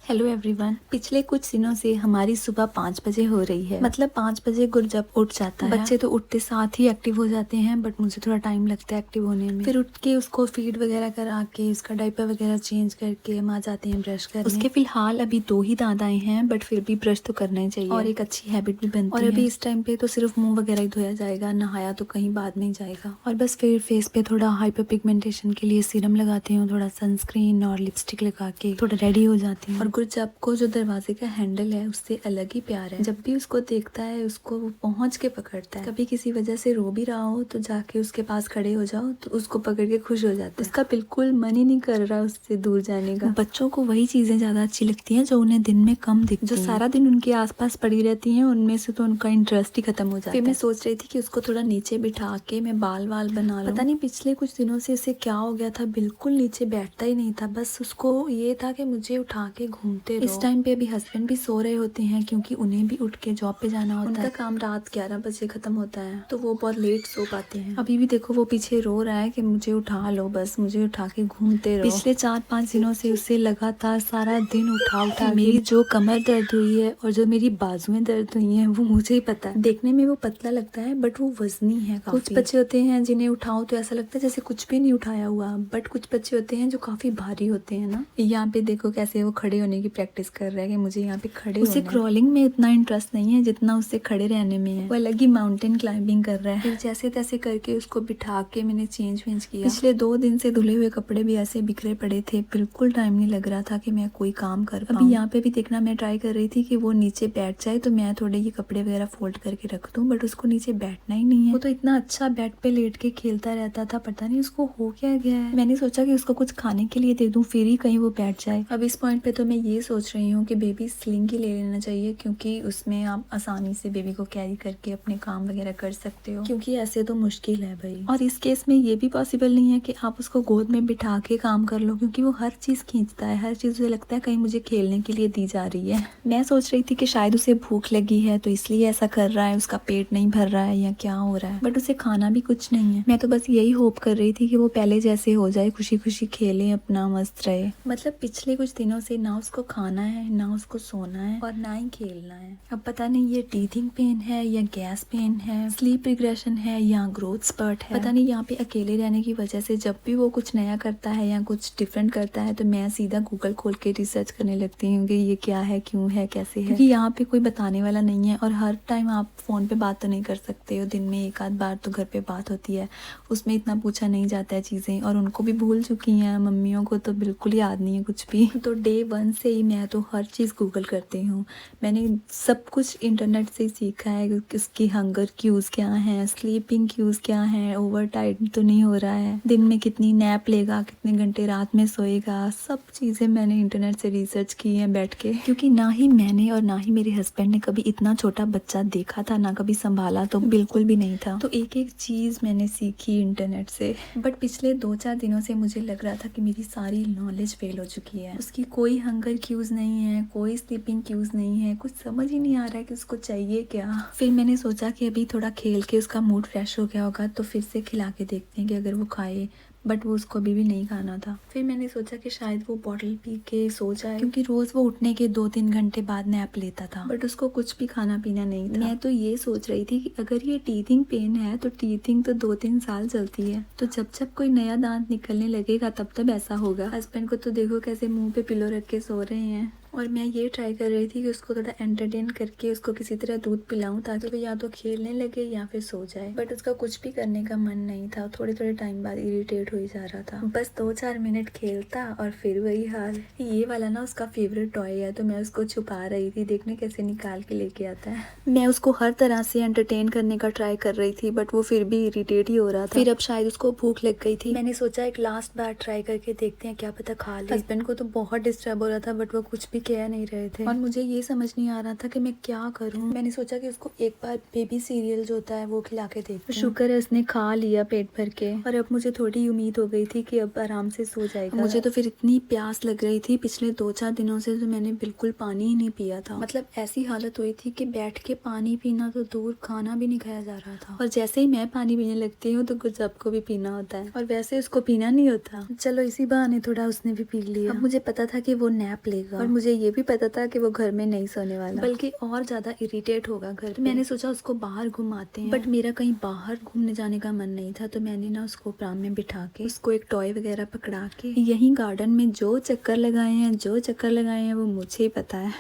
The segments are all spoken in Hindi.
हेलो एवरीवन, पिछले कुछ दिनों से हमारी सुबह 5 बजे हो रही है। मतलब 5 बजे गुर जब उठ जाता है। बच्चे तो उठते साथ ही एक्टिव हो जाते हैं, बट मुझे थोड़ा टाइम लगता है एक्टिव होने में। फिर उठ के उसको फीड वगैरह करा के उसका डायपर वगैरह चेंज करके हम आ जाते हैं ब्रश करने। उसके फिलहाल अभी 2 ही दांत आए हैं, बट फिर भी ब्रश तो करना ही चाहिए और एक अच्छी हैबिट भी बनती है। और अभी इस टाइम पे तो सिर्फ मुंह वगैरह ही धोया जाएगा, नहाया तो कहीं बाद में ही जाएगा। और बस फिर फेस पे थोड़ा हाइपर पिगमेंटेशन के लिए सीरम लगाती हूँ, थोड़ा सनस्क्रीन और लिपस्टिक लगा के थोड़ा रेडी हो जाती हूँ। और गुरजब को जो दरवाजे का हैंडल है उससे अलग ही प्यार है। जब भी उसको देखता है उसको वो पहुंच के पकड़ता है। कभी किसी वजह से रो भी रहा हो तो जाके उसके पास खड़े हो जाओ तो उसको पकड़ के खुश हो जाता है। उसका बिल्कुल मन ही नहीं कर रहा उससे दूर जाने का। बच्चों को वही चीजें ज्यादा अच्छी लगती हैं जो उन्हें दिन में कम दिखती हैं। जो सारा दिन उनके आसपास पड़ी रहती हैं उनमें से तो उनका इंटरेस्ट ही खत्म हो जाता है। फिर मैं सोच रही थी कि उसको थोड़ा नीचे बिठा के मैं बाल बना लूं। पता नहीं पिछले कुछ दिनों से इसे क्या हो गया था, बिल्कुल नीचे बैठता ही नहीं था। बस उसको ये था कि मुझे उठा के घूमते रहो। इस टाइम पे अभी हस्बैंड भी सो रहे होते हैं क्योंकि उन्हें भी उठ के जॉब पे जाना होता है। उनका काम रात 11 बजे खत्म होता है तो वो बहुत लेट सो पाते हैं। अभी भी देखो वो पीछे रो रहा है कि मुझे उठा लो, बस मुझे उठा के घूमते रहो। पिछले 4-5 दिनों से उससे लगातार सारा दिन उठा मेरी जो कमर दर्द हुई है और जो मेरी बाजुएं दर्द हुई है वो मुझे ही पता है। देखने में वो पतला लगता है बट वो वजनी है काफी। कुछ बच्चे होते हैं जिन्हें उठाओ तो ऐसा लगता है जैसे कुछ भी नहीं उठाया हुआ, बट कुछ बच्चे होते हैं जो काफी भारी होते हैं ना। यहाँ पे देखो कैसे वो खड़े होने की प्रैक्टिस कर रहा है कि मुझे यहाँ पे खड़े उसे क्रॉलिंग में इतना इंटरेस्ट नहीं है जितना उससे खड़े रहने में है। वो अलग ही माउंटेन क्लाइंबिंग कर रहा है। फिर जैसे तैसे करके उसको बिठा के मैंने चेंज किया। पिछले 2 दिन से धुले हुए कपड़े भी ऐसे बिखरे पड़े थे, बिल्कुल टाइम नहीं लग रहा था कि मैं कोई काम कर पाऊं। अभी यहाँ पे भी देखना मैं ट्राई कर रही थी कि वो नीचे बैठ जाए तो मैं थोड़े ये कपड़े वगैरह फोल्ड करके रख दूं, बट उसको नीचे बैठना ही नहीं है। वो तो इतना अच्छा बेड पे लेट के खेलता रहता था, पता नहीं उसको हो क्या गया है। मैंने सोचा कि उसको कुछ खाने के लिए दे दूं फिर ही कहीं वो बैठ जाए। अब इस पॉइंट पे तो मैं ये सोच रही हूँ कि बेबी स्लिंग ही ले लेना चाहिए, क्योंकि उसमें आप आसानी से बेबी को कैरी करके अपने काम वगैरह कर सकते हो, क्योंकि ऐसे तो मुश्किल है भाई। और इस केस में ये भी पॉसिबल नहीं है कि आप उसको गोद में बिठा के काम कर लो, क्योंकि वो हर चीज खींचता है, हर चीज उसे लगता है कहीं मुझे खेलने के लिए दी जा रही है। मैं सोच रही थी कि शायद उसे भूख लगी है तो इसलिए ऐसा कर रहा है, उसका पेट नहीं भर रहा है या क्या हो रहा है, बट उसे खाना भी कुछ नहीं है। मैं तो बस यही होप कर रही थी कि वो पहले जैसे हो जाए, खुशी खुशी खेले, अपना मस्त रहे। मतलब पिछले कुछ दिनों से ना उसको खाना है, ना उसको सोना है और ना ही खेलना है। अब पता नहीं ये टीथिंग पेन है या गैस पेन है, स्लीप रिग्रेशन है या ग्रोथ स्पर्ट है, पता नहीं। यहाँ पे अकेले रहने की वजह से जब भी वो कुछ नया करता है या कुछ डिफरेंट करता है तो मैं सीधा गूगल खोल के रिसर्च करने लगती हूँ कि ये क्या है, क्यों है, कैसे है, क्योंकि यहाँ पे कोई बताने वाला नहीं है। और हर टाइम आप फोन पे बात तो नहीं कर सकते हो, दिन में एक आध बार तो घर पे बात होती है, उसमें इतना पूछा नहीं जाता है चीजें, और उनको भी भूल चुकी हैं, मम्मियों को तो बिल्कुल याद नहीं है कुछ भी। तो डे 1 से ही मैं तो हर चीज गूगल करती हूँ। मैंने सब कुछ इंटरनेट से ही सीखा है कि उसकी हंगर क्यूज क्या है, स्लीपिंग क्यूज क्या है, ओवर टाइम तो नहीं हो रहा है, दिन में कितनी नैप लेगा, कितने घंटे रात में सोएगा, सब चीजें मैंने इंटरनेट से रिसर्च की है बैठ के। क्योंकि ना ही मैंने और ना ही मेरे हस्बैंड ने कभी इतना छोटा बच्चा देखा था, ना कभी संभाला, तो बिल्कुल भी नहीं था। तो एक एक चीज मैंने सीखी इंटरनेट से। बट पिछले 2-4 दिनों से मुझे लग रहा था कि मेरी सारी नॉलेज फेल हो चुकी है। उसकी कोई हंगर क्यूज नहीं है, कोई स्लीपिंग क्यूज नहीं है, कुछ समझ ही नहीं आ रहा है कि उसको चाहिए क्या। फिर मैंने सोचा कि अभी थोड़ा खेल के उसका मूड फ्रेश हो गया होगा तो फिर से खिला के देखते हैं कि अगर वो खाए, बट वो उसको अभी भी नहीं खाना था। फिर मैंने सोचा कि शायद वो बॉटल पी के सो जाए, क्योंकि रोज वो उठने के 2-3 घंटे बाद नैप लेता था, बट उसको कुछ भी खाना पीना नहीं था। मैं तो ये सोच रही थी कि अगर ये टीथिंग पेन है तो टीथिंग तो 2-3 साल चलती है, तो जब जब कोई नया दांत निकलने लगेगा तब तब ऐसा होगा। हस्बैंड को तो देखो कैसे मुंह पे पिलो रख के सो रहे हैं। और मैं ये ट्राई कर रही थी कि उसको थोड़ा एंटरटेन करके उसको किसी तरह दूध पिलाऊं ताकि वो या तो खेलने लगे या फिर सो जाए, बट उसका कुछ भी करने का मन नहीं था। थोड़े थोड़े टाइम बाद इरिटेट हो ही जा रहा था। बस 2-4 मिनट खेलता और फिर वही हाल। ये वाला ना उसका फेवरेट टॉय है तो मैं उसको छुपा रही थी, देखने कैसे निकाल के लेके आता है। मैं उसको हर तरह से एंटरटेन करने का ट्राई कर रही थी बट वो फिर भी इरिटेट ही हो रहा था। फिर अब शायद उसको भूख लग गई थी। मैंने सोचा एक लास्ट बार ट्राई करके देखते हैं, क्या पता खा ले। हस्बैंड को तो बहुत डिस्टर्ब हो रहा था बट वो कुछ भी कह नहीं रहे थे और मुझे ये समझ नहीं आ रहा था कि मैं क्या करूं। मैंने सोचा कि उसको एक बार बेबी सीरियल जो होता है वो खिला के देखती हूं। शुक्र है उसने खा लिया पेट भर के और अब मुझे थोड़ी उम्मीद हो गई थी कि अब आराम से सो जाएगा। मुझे तो फिर इतनी प्यास लग रही थी, पिछले 2-4 दिनों से तो मैंने बिल्कुल पानी ही नहीं पिया था। मतलब ऐसी हालत हुई थी कि बैठ के पानी पीना तो दूर, खाना भी नहीं खाया जा रहा था। और जैसे ही मैं पानी पीने लगती हूँ तो गुजब को भी पीना होता है और वैसे उसको पीना नहीं होता। चलो इसी बहाने थोड़ा उसने भी पी लिया। अब मुझे पता था कि वो नैप लेगा और मुझे ये भी पता था कि वो घर में नहीं सोने वाला, बल्कि और ज्यादा इरिटेट होगा घर पे। मैंने सोचा उसको बाहर घुमाते हैं, बट मेरा कहीं बाहर घूमने जाने का मन नहीं था। तो मैंने ना उसको प्राम में बिठा के उसको एक टॉय वगैरह पकड़ा के यहीं गार्डन में जो चक्कर लगाए हैं वो मुझे ही पता है।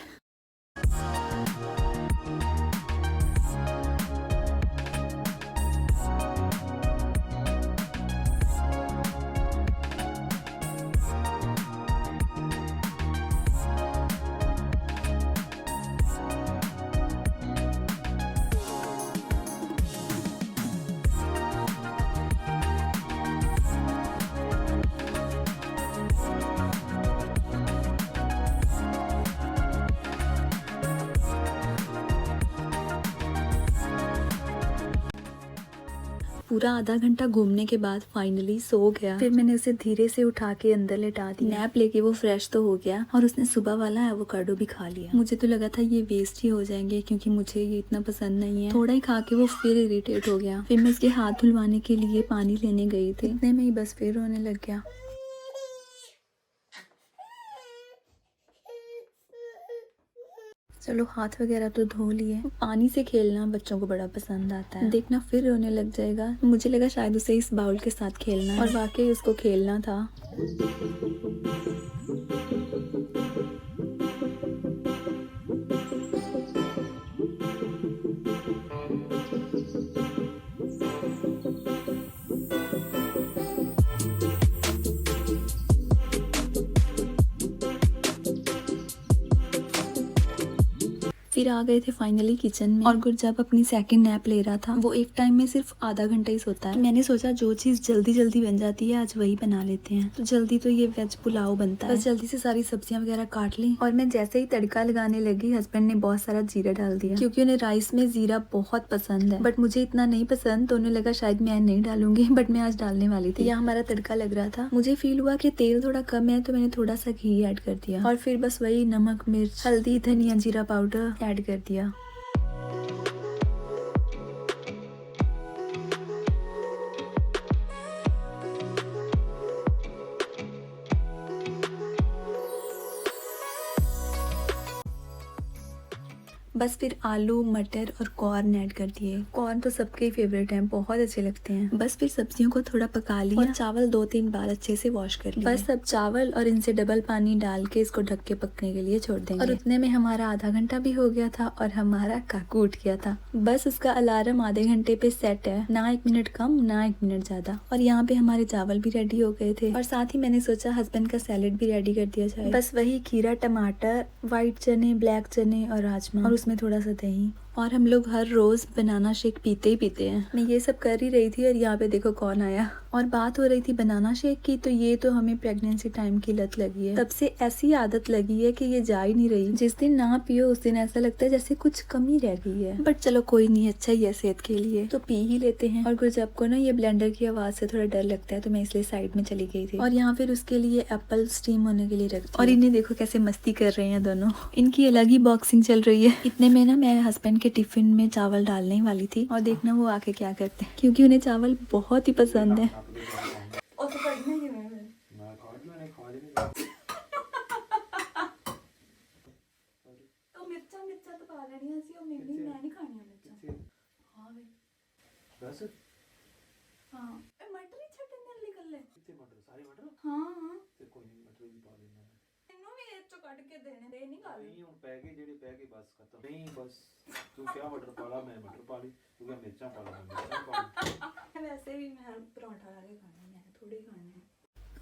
पूरा आधा घंटा घूमने के बाद फाइनली सो गया। फिर मैंने उसे धीरे से उठा के अंदर लेटा दिया। नैप लेके वो फ्रेश तो हो गया और उसने सुबह वाला एवोकाडो भी खा लिया। मुझे तो लगा था ये वेस्ट ही हो जाएंगे क्योंकि मुझे ये इतना पसंद नहीं है। थोड़ा ही खा के वो फिर इरिटेट हो गया। फिर मैं उसके हाथ धुलवाने के लिए पानी लेने गई थी, इतने में ही बस फिर रोने लग गया। चलो हाथ वगैरह तो धो लिए। पानी से खेलना बच्चों को बड़ा पसंद आता है। देखना फिर रोने लग जाएगा। मुझे लगा शायद उसे इस बाउल के साथ खेलना है और वाकई उसको खेलना था। फिर आ गए थे फाइनली किचन में और गुरजब अपनी सेकंड नैप ले रहा था। वो एक टाइम में सिर्फ आधा घंटा ही सोता है। मैंने सोचा जो चीज जल्दी जल्दी बन जाती है आज वही बना लेते हैं। तो जल्दी तो ये वेज पुलाव बनता है। बस जल्दी से सारी सब्जियां वगैरह काट ली और मैं जैसे ही तड़का लगाने लगी हस्बैंड ने बहुत सारा जीरा डाल दिया क्योंकि उन्हें राइस में जीरा बहुत पसंद है, बट मुझे इतना नहीं पसंद। तो उन्हें लगा शायद मैं नहीं डालूंगी, बट मैं आज डालने वाली थी। यहाँ हमारा तड़का लग रहा था। मुझे फील हुआ कि तेल थोड़ा कम है तो मैंने थोड़ा सा घी ऐड कर दिया और फिर बस वही नमक, मिर्च, हल्दी, धनिया, जीरा पाउडर ऐड कर दिया। बस फिर आलू, मटर और कॉर्न ऐड कर दिए। कॉर्न तो सबके फेवरेट हैं, बहुत अच्छे लगते हैं। बस फिर सब्जियों को थोड़ा पका लिया और चावल 2-3 बार अच्छे से वॉश कर लिया। बस अब चावल और इनसे डबल पानी डाल के इसको ढक के पकने के लिए छोड़ देंगे। और उतने में हमारा आधा घंटा भी हो गया था और हमारा काकू उठ गया था। बस उसका अलार्म आधे घंटे पे सेट है, ना 1 मिनट कम ना 1 मिनट ज्यादा। और यहाँ पे हमारे चावल भी रेडी हो गए थे और साथ ही मैंने सोचा हस्बैंड का सैलेड भी रेडी कर दिया जाए। बस वही खीरा, टमाटर, व्हाइट चने, ब्लैक चने और राजमा और उसमें थोड़ा सा दही। और हम लोग हर रोज बनाना शेक पीते ही पीते हैं। मैं ये सब कर ही रही थी और यहाँ पे देखो कौन आया। और बात हो रही थी बनाना शेक की, तो ये तो हमें प्रेगनेंसी टाइम की लत लगी है। तब से ऐसी आदत लगी है कि ये जा ही नहीं रही। जिस दिन ना पियो उस दिन ऐसा लगता है जैसे कुछ कमी रह गई है, बट चलो कोई नहीं, अच्छा ही है सेहत के लिए, तो पी ही लेते हैं। और गुरजब को ना ये ब्लेंडर की आवाज से थोड़ा डर लगता है तो मैं इसलिए साइड में चली गई थी और यहाँ फिर उसके लिए एप्पल स्टीम होने के लिए रख दिया। और इन्हें देखो कैसे मस्ती कर रहे हैं दोनों, इनकी अलग ही बॉक्सिंग चल रही है। इतने में ना मैं हस्बैंड के टिफिन में चावल डालने वाली थी और देखना वो आके क्या करते हैं, क्योंकि उन्हें चावल बहुत ही पसंद है। और तो पढ़ना ही है तो मिर्चा मिर्चा तो पा लेनी सी और मैं नहीं खानी मिर्चा। हां वे बस हां ए मटर ही छटन जल्दी कर ले। कितने मटर? सारे मटर? हां हां ते कोई नहीं, मटर भी पा लेना। इन्हों भी एक चो काट के देने दे नहीं गाल नहीं हुन पै गए जेडे पै गए बस खत्म। नहीं बस तू क्या मटर पाला, मैं मटर पा ली, तू क्या मिर्चा पाला, मैं मिर्चा पा ली। वैसे भी मैं पराठा आगे खाना है, थोड़ी खाना है।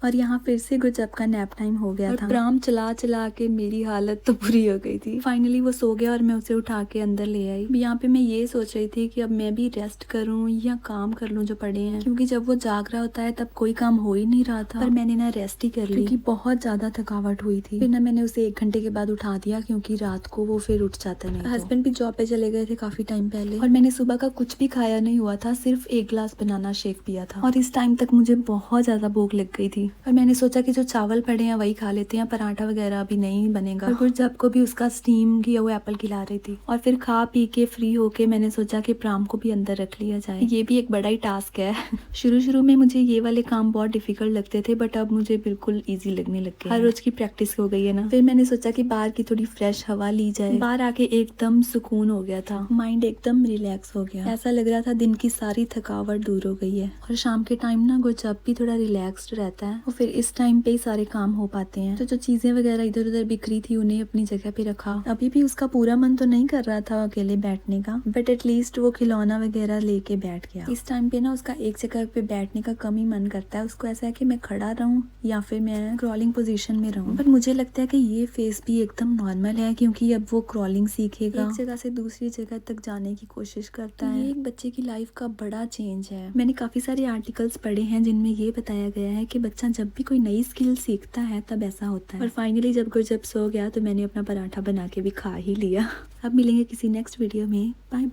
और यहाँ फिर से गुरजब का नैप टाइम हो गया था। प्राम चला चला के मेरी हालत तो बुरी हो गई थी। फाइनली वो सो गया और मैं उसे उठा के अंदर ले आई। यहाँ पे मैं ये सोच रही थी कि अब मैं भी रेस्ट करूँ या काम कर लूँ जो पड़े हैं, क्योंकि जब वो जाग रहा होता है तब कोई काम हो ही नहीं रहा था। पर मैंने ना रेस्ट ही कर ली क्योंकि बहुत ज्यादा थकावट हुई थी। फिर ना मैंने उसे 1 घंटे के बाद उठा दिया क्योंकि रात को वो फिर उठ जाता नहीं। हस्बैंड भी जॉब पे चले गए थे काफी टाइम पहले और मैंने सुबह का कुछ भी खाया नहीं हुआ था, सिर्फ 1 गिलास बनाना शेक पिया था। और इस टाइम तक मुझे बहुत ज्यादा भूख लग गई थी और मैंने सोचा कि जो चावल पड़े हैं वही खा लेते हैं, पराठा वगैरह अभी नहीं बनेगा। और गुरजब को भी उसका स्टीम किया हुआ एप्पल खिला रही थी। और फिर खा पी के फ्री होके मैंने सोचा कि प्राम को भी अंदर रख लिया जाए। ये भी एक बड़ा ही टास्क है। शुरू में मुझे ये वाले काम बहुत डिफिकल्ट लगते थे, बट अब मुझे बिल्कुल ईजी लगने लग गए। हर रोज की प्रैक्टिस हो गई है ना। फिर मैंने सोचा कि बाहर की थोड़ी फ्रेश हवा ली जाए। बाहर आके एकदम सुकून हो गया था, माइंड एकदम रिलैक्स हो गया। ऐसा लग रहा था दिन की सारी थकावट दूर हो गई है। और शाम के टाइम ना गुरजब भी थोड़ा रिलैक्स्ड रहता है और फिर इस टाइम पे ही सारे काम हो पाते हैं। तो जो चीजें वगैरह इधर उधर बिखरी थी उन्हें अपनी जगह पे रखा। अभी भी उसका पूरा मन तो नहीं कर रहा था अकेले बैठने का, बट एटलीस्ट वो खिलौना वगैरह लेके बैठ गया। इस टाइम पे ना उसका एक जगह पे बैठने का कम ही मन करता है। उसको ऐसा है कि मैं खड़ा रहूं या फिर मैं क्रॉलिंग पोजीशन में रहूं। बट मुझे लगता है कि ये फेस भी एकदम नॉर्मल है क्योंकि अब वो क्रॉलिंग सीखेगा, एक जगह से दूसरी जगह तक जाने की कोशिश करता है। ये एक बच्चे की लाइफ का बड़ा चेंज है। मैंने काफी सारे आर्टिकल्स पढ़े हैं जिनमें ये बताया गया है कि बच्चा जब भी कोई नई स्किल सीखता है तब ऐसा होता है। और फाइनली जब गुरजब सो गया तो मैंने अपना पराठा बना के भी खा ही लिया। अब मिलेंगे किसी नेक्स्ट वीडियो में। Bye bye.